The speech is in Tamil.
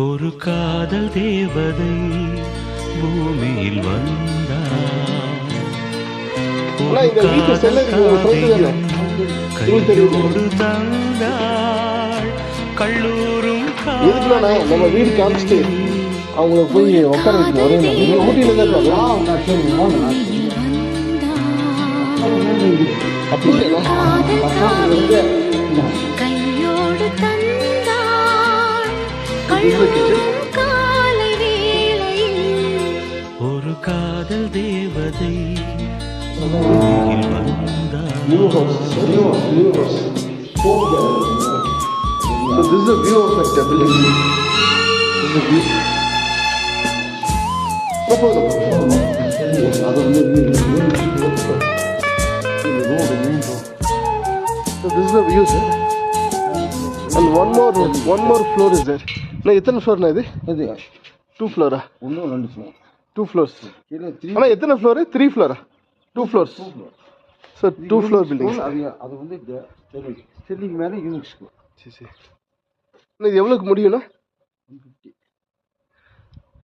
ஒரு காதல் தேவதை பூமியில் வந்தாள். ஒரு காதல் காவியம் கையோடு தந்தாள். கல்லூரும் நம்ம வீடு காமிச்சிட்டு அவங்கள போய் உட்கார வைக்கணும். ஊட்டியில தான் அப்படி கையோடு தந்தாள். காலை வேளையில் ஒரு காதல் தேவதை பூமியில் வந்தாள். So this is a view of a stability. This is a view. So this is a view, sir. And one more floor is there. Na etna floor na idu? Idu 2 floor ah. Onnu 2 floor. 2 floors. Kila 3. Ana etna floor? 3 floor ah. 2 floors. So 2 floor buildings. Adu vandu ceiling mele units ku. சரி. இது எவ்வளோக்கு முடியும்னா 150.